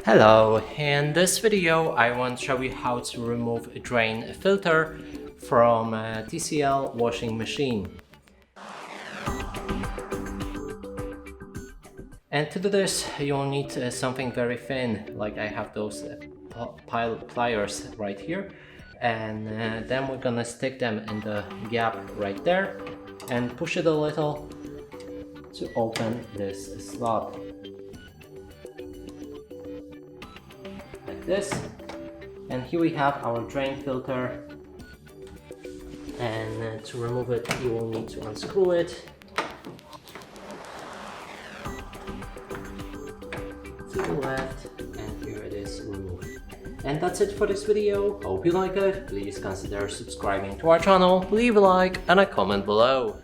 Hello, in this video I want to show you how to remove a drain filter from a TCL washing machine. And to do this you'll need something very thin, like I have those pliers right here, and then we're gonna stick them in the gap right there and push it a little to open this slot. Like this, and here we have our drain filter, and to remove it you will need to unscrew it to the left, and here it is removed. And that's it for this video. Hope you like it. Please consider subscribing to our channel, leave a like and a comment below.